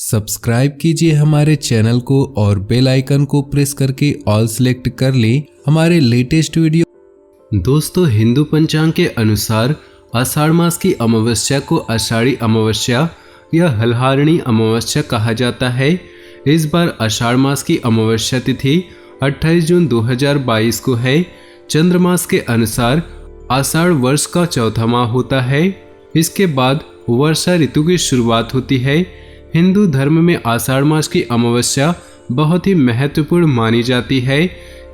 Subscribe कीजिए हमारे channel को और बेल आइकन को प्रेस करके ऑल सेलेक्ट कर लें हमारे लेटेस्ट वीडियो। दोस्तों, हिंदू पंचांग के अनुसार आषाढ़ मास की अमावस्या को आषाढ़ी अमावस्या या हलहारणी अमावस्या कहा जाता है। इस बार आषाढ़ मास की अमावस्या तिथि 28 जून 2022 को है। चंद्रमास के अनुसार आषाढ़ वर्ष का चौथा माह होता है। इसके बाद वर्षा ऋतु की शुरुआत होती है। हिंदू धर्म में आषाढ़ मास की अमावस्या बहुत ही महत्वपूर्ण मानी जाती है।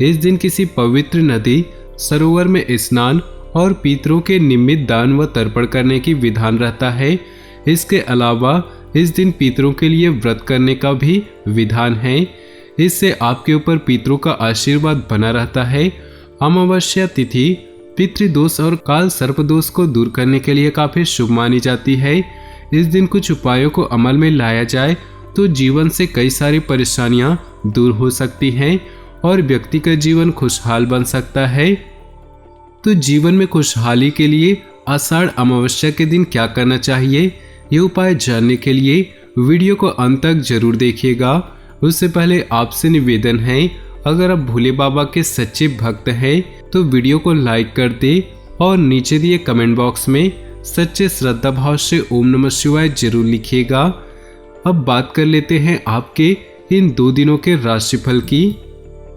इस दिन किसी पवित्र नदी, सरोवर में स्नान और पितरों के निमित्त दान व तर्पण करने की विधान रहता है। इसके अलावा इस दिन पितरों के लिए व्रत करने का भी विधान है। इससे आपके ऊपर पितरों का आशीर्वाद बना रहता है। अमावस्या तिथि पितृदोष और काल सर्प दोष को दूर करने के लिए काफी शुभ मानी जाती है। इस दिन कुछ उपायों को अमल में लाया जाए तो जीवन से कई सारी परेशानियां दूर हो सकती हैं और व्यक्ति का जीवन खुशहाल बन सकता है। तो जीवन में खुशहाली के लिए आषाढ़ अमावस्या के दिन क्या करना चाहिए, ये उपाय जानने के लिए वीडियो को अंत तक जरूर देखिएगा। उससे पहले आपसे निवेदन है, अगर आप भोले बाबा के सच्चे भक्त हैं तो वीडियो को लाइक कर दे और नीचे दिए कमेंट बॉक्स में सच्चे श्रद्धा भाव से ओम नमः शिवाय जरूर लिखिएगा। अब बात कर लेते हैं आपके इन 2 दिनों के राशिफल की।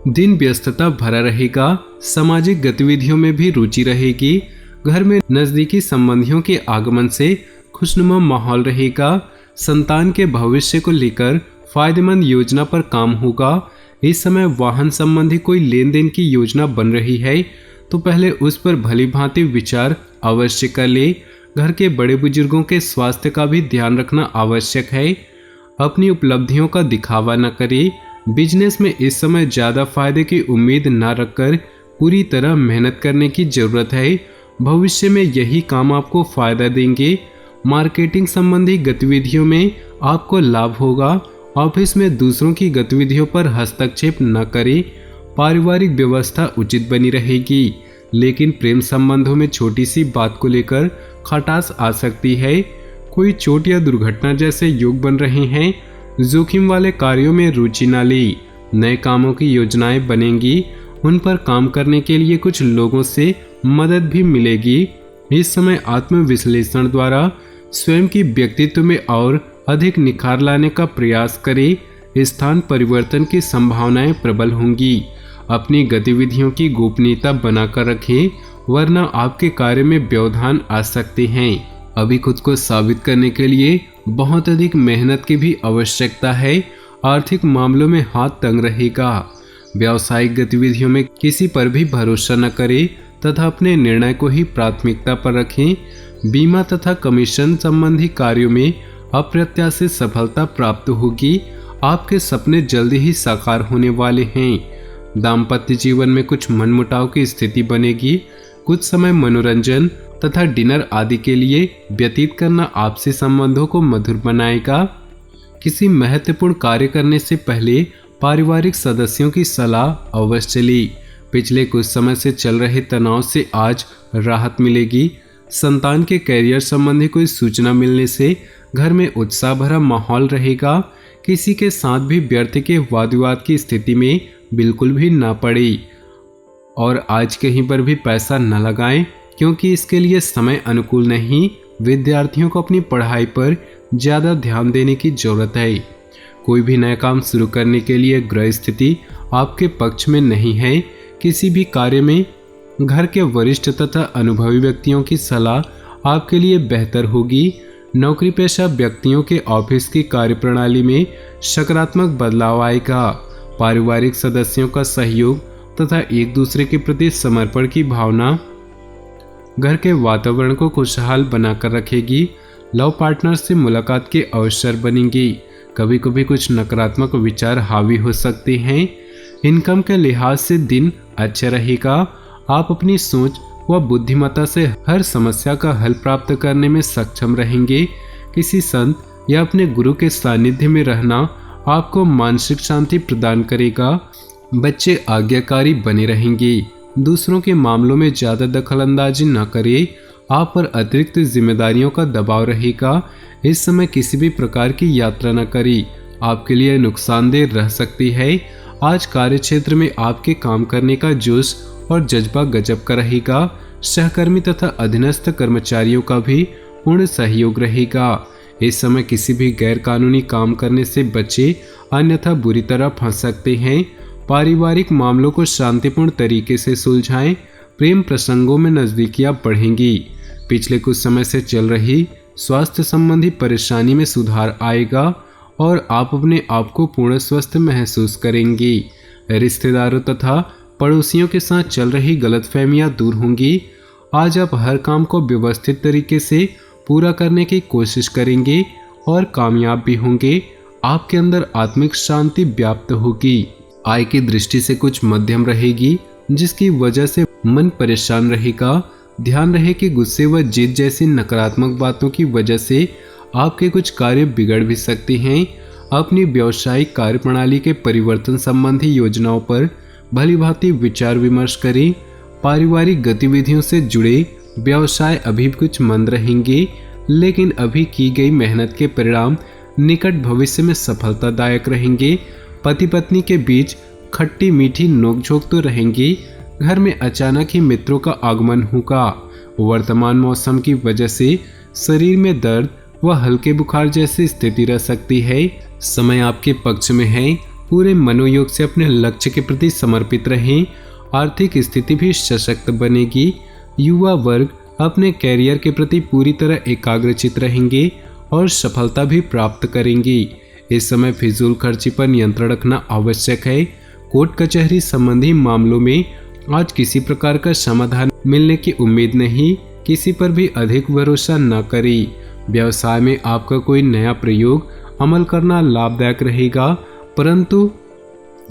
दिन व्यस्तता भरा रहेगा, सामाजिक गतिविधियों में भी रुचि रहेगी। घर में नजदीकी संबंधियों के आगमन से खुशनुमा माहौल रहेगा। संतान के भविष्य को लेकर फायदेमंद योजना पर काम होगा। इस समय वाहन संबंधी कोई लेन देन की योजना बन रही है तो पहले उस पर भली भांति विचार अवश्य कर ले। घर के बड़े बुजुर्गों के स्वास्थ्य का भी ध्यान रखना आवश्यक है। अपनी उपलब्धियों का दिखावा न करें। बिजनेस में इस समय ज़्यादा फायदे की उम्मीद न रखकर पूरी तरह मेहनत करने की जरूरत है। भविष्य में यही काम आपको फायदा देंगे। मार्केटिंग संबंधी गतिविधियों में आपको लाभ होगा। ऑफिस में दूसरों की गतिविधियों पर हस्तक्षेप न करें। पारिवारिक व्यवस्था उचित बनी रहेगी, लेकिन प्रेम संबंधों में छोटी सी बात को लेकर खटास आ सकती है। कोई चोट या दुर्घटना जैसे योग बन रहे हैं। जोखिम वाले कार्यों में रुचि न लें। नए कामों की योजनाएं बनेंगी, उन पर काम करने के लिए कुछ लोगों से मदद भी मिलेगी। इस समय आत्मविश्लेषण द्वारा स्वयं की व्यक्तित्व में और अधिक निखार लाने का प्रयास करें। स्थान परिवर्तन की संभावनाएं प्रबल होंगी। अपनी गतिविधियों की गोपनीयता बनाकर रखें, वरना आपके कार्य में व्यवधान आ सकते हैं। अभी खुद को साबित करने के लिए बहुत अधिक मेहनत की भी आवश्यकता है। आर्थिक मामलों में हाथ तंग रहेगा। व्यावसायिक गतिविधियों में किसी पर भी भरोसा न करें तथा अपने निर्णय को ही प्राथमिकता पर रखें। बीमा तथा कमीशन संबंधी कार्यों में अप्रत्याशित सफलता प्राप्त होगी। आपके सपने जल्दी ही साकार होने वाले हैं। दाम्पत्य जीवन में कुछ मनमुटाव की स्थिति बनेगी। कुछ समय मनोरंजन तथा डिनर आदि के लिए व्यतीत करना आपसी संबंधों को मधुर बनाएगा। किसी महत्वपूर्ण कार्य करने से पहले पारिवारिक सदस्यों की सलाह अवश्य ली। पिछले कुछ समय से चल रहे तनाव से आज राहत मिलेगी। संतान के कैरियर संबंधी कोई सूचना मिलने से घर में उत्साह भरा माहौल रहेगा। किसी के साथ भी व्यर्थ के वाद विवाद की स्थिति में बिल्कुल भी ना पड़े और आज कहीं पर भी पैसा न लगाएं, क्योंकि इसके लिए समय अनुकूल नहीं। विद्यार्थियों को अपनी पढ़ाई पर ज़्यादा ध्यान देने की जरूरत है। कोई भी नया काम शुरू करने के लिए ग्रह स्थिति आपके पक्ष में नहीं है। किसी भी कार्य में घर के वरिष्ठ तथा अनुभवी व्यक्तियों की सलाह आपके लिए बेहतर होगी। नौकरी पेशा व्यक्तियों के ऑफिस की कार्यप्रणाली में सकारात्मक बदलाव आएगा। पारिवारिक सदस्यों का सहयोग तथा एक दूसरे के प्रति समर्पण की भावना घर के वातावरण को खुशहाल बनाकर रखेगी। लव पार्टनर से मुलाकात के अवसर बनेंगे। कभी कभी कुछ नकारात्मक विचार हावी हो सकते हैं। इनकम के लिहाज से दिन अच्छा रहेगा। आप अपनी सोच व बुद्धिमत्ता से हर समस्या का हल प्राप्त करने में सक्षम रहेंगे। किसी संत या अपने गुरु के सानिध्य में रहना आपको मानसिक शांति प्रदान करेगा। बच्चे आज्ञाकारी बने रहेंगे। दूसरों के मामलों में ज़्यादा दखलंदाजी न करें। आप पर अतिरिक्त जिम्मेदारियों का दबाव रहेगा। इस समय किसी भी प्रकार की यात्रा न करें, आपके लिए नुकसानदेह रह सकती है। आज कार्य क्षेत्र में आपके काम करने का जोश और जज्बा गजब का रहेगा। सहकर्मी तथा अधीनस्थ कर्मचारियों का भी पूर्ण सहयोग रहेगा। इस समय किसी भी गैर कानूनी काम करने से बचे, अन्यथा बुरी तरह फंस सकते हैं। पारिवारिक मामलों को शांतिपूर्ण तरीके से सुलझाएं। प्रेम प्रसंगों में नजदीकियां बढ़ेंगी। पिछले कुछ समय से चल रही स्वास्थ्य संबंधी परेशानी में सुधार आएगा और आप अपने आप को पूर्ण स्वस्थ महसूस करेंगी। रिश्तेदारों तथा पड़ोसियों के साथ चल रही गलतफहमियां दूर होंगी। आज आप हर काम को व्यवस्थित तरीके से पूरा करने की कोशिश करेंगे और कामयाब भी होंगे। आपके अंदर आत्मिक शांति व्याप्त होगी। आय की दृष्टि से कुछ मध्यम रहेगी, जिसकी वजह से मन परेशान रहेगा। ध्यान रहे कि गुस्से व जिद जैसी नकारात्मक बातों की वजह से आपके कुछ कार्य बिगड़ भी सकते हैं। अपनी व्यावसायिक कार्य प्रणाली के परिवर्तन संबंधी योजनाओं पर भलीभांति विचार विमर्श करें। पारिवारिक गतिविधियों से जुड़े व्यवसाय अभी कुछ मंद रहेंगे, लेकिन अभी की गई मेहनत के परिणाम निकट भविष्य में सफलतादायक रहेंगे। पति पत्नी के बीच खट्टी मीठी नोकझोंक तो रहेंगी। घर में अचानक ही मित्रों का आगमन होगा। वर्तमान मौसम की वजह से शरीर में दर्द व हल्के बुखार जैसी स्थिति रह सकती है। समय आपके पक्ष में है। पूरे मनोयोग से अपने लक्ष्य के प्रति समर्पित रहें। आर्थिक स्थिति भी सशक्त बनेगी। युवा वर्ग अपने कैरियर के प्रति पूरी तरह एकाग्रचित रहेंगे और सफलता भी प्राप्त करेंगी। इस समय फिजूल खर्ची पर नियंत्रण रखना आवश्यक है। कोर्ट कचहरी संबंधी मामलों में आज किसी प्रकार का समाधान मिलने की उम्मीद नहीं। किसी पर भी अधिक भरोसा न करें। व्यवसाय में आपका कोई नया प्रयोग अमल करना लाभदायक रहेगा, परंतु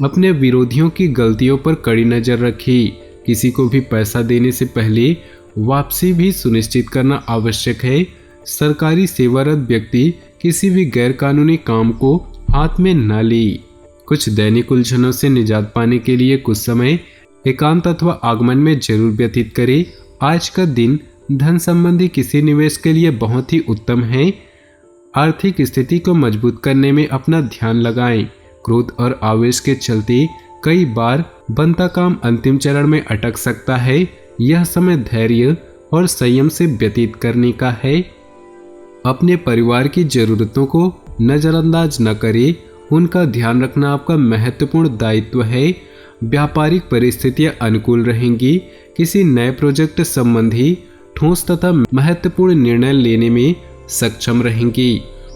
अपने विरोधियों की गलतियों पर कड़ी नजर रखें। किसी को भी पैसा देने से पहले वापसी भी सुनिश्चित करना आवश्यक है। सरकारी सेवारत व्यक्ति किसी भी गैर कानूनी काम को हाथ में न ले। कुछ दैनिक उलझनों से निजात पाने के लिए कुछ समय एकांत अथवा आगमन में जरूर व्यतीत करें। आज का दिन धन संबंधी किसी निवेश के लिए बहुत ही उत्तम है। आर्थिक स्थिति को मजबूत करने में अपना ध्यान लगाएं। क्रोध और आवेश के चलते कई बार बनता काम अंतिम चरण में अटक सकता है। यह समय धैर्य और संयम से व्यतीत करने का है। अपने परिवार की जरूरतों को नजरअंदाज न करें। उनका ध्यान रखना आपका महत्वपूर्ण दायित्व है। व्यापारिक परिस्थितियां अनुकूल रहेंगी। किसी नए प्रोजेक्ट संबंधी ठोस तथा महत्वपूर्ण निर्णय लेने में सक्षम रहेंगी।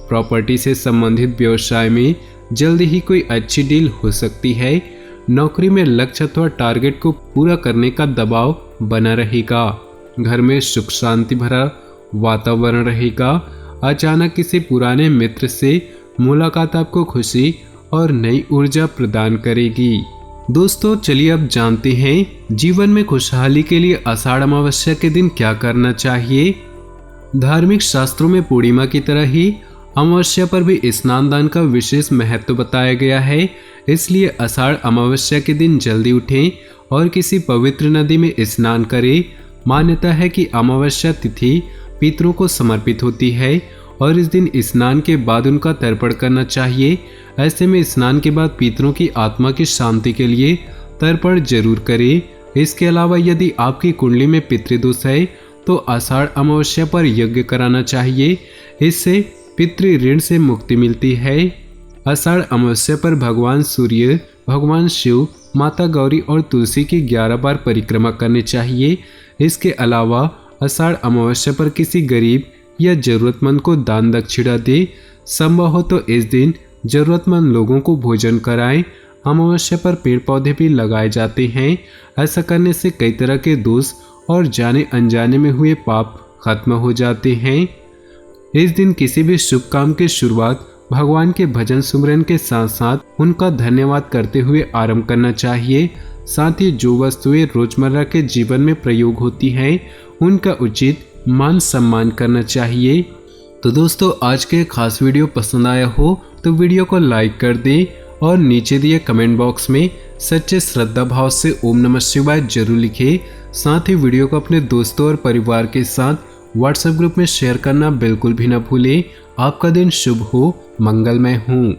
प्रॉपर्टी से संबंधित व्यवसाय में जल्दी ही कोई अच्छी डील हो सकती है। नौकरी में लक्ष्य अथवा टारगेट को पूरा करने का दबाव बना रहेगा। घर में सुख शांति भरा वातावरण रहेगा। अचानक किसी पुराने मित्र से मुलाकात आपको खुशी और नई ऊर्जा प्रदान करेगी। दोस्तों, चलिए अब जानते हैं जीवन में खुशहाली के लिए आषाढ़ अमावस्या के दिन क्या करना चाहिए। धार्मिक शास्त्रों में पूर्णिमा की तरह ही अमावस्या पर भी स्नान दान का विशेष महत्व बताया गया है। इसलिए आषाढ़ अमावस्या के दिन जल्दी उठें और किसी पवित्र नदी में स्नान करें। मान्यता है कि अमावस्या तिथि पितरों को समर्पित होती है और इस दिन स्नान के बाद उनका तर्पण करना चाहिए। ऐसे में स्नान के बाद पितरों की आत्मा की शांति के लिए तर्पण जरूर करें। इसके अलावा यदि आपकी कुंडली में पितृदोष है तो आषाढ़ अमावस्या पर यज्ञ कराना चाहिए। इससे पितृ ऋण से मुक्ति मिलती है। आषाढ़ अमावस्या पर भगवान सूर्य, भगवान शिव, माता गौरी और तुलसी की 11 बार परिक्रमा करनी चाहिए। इसके अलावा आषाढ़ अमावस्या पर किसी गरीब या जरूरतमंद को दान दक्षिणा दे। संभव हो तो इस दिन जरूरतमंद लोगों को भोजन कराएं। अमावस्या पर पेड़ पौधे भी लगाए जाते हैं। ऐसा करने से कई तरह के दोष और जाने अनजाने में हुए पाप खत्म हो जाते हैं। इस दिन किसी भी शुभ काम की शुरुआत भगवान के भजन सुमरन के साथ साथ उनका धन्यवाद करते हुए आरंभ करना चाहिए। साथ ही जो वस्तुएं रोजमर्रा के जीवन में प्रयोग होती हैं उनका उचित मान सम्मान करना चाहिए। तो दोस्तों, आज के खास वीडियो पसंद आया हो तो वीडियो को लाइक कर दें और नीचे दिए कमेंट बॉक्स में सच्चे श्रद्धा भाव से ओम नमः शिवाय जरूर लिखें। साथ ही वीडियो को अपने दोस्तों और परिवार के साथ व्हाट्सएप ग्रुप में शेयर करना बिल्कुल भी ना भूलें। आपका दिन शुभ हो, मंगलमय हो।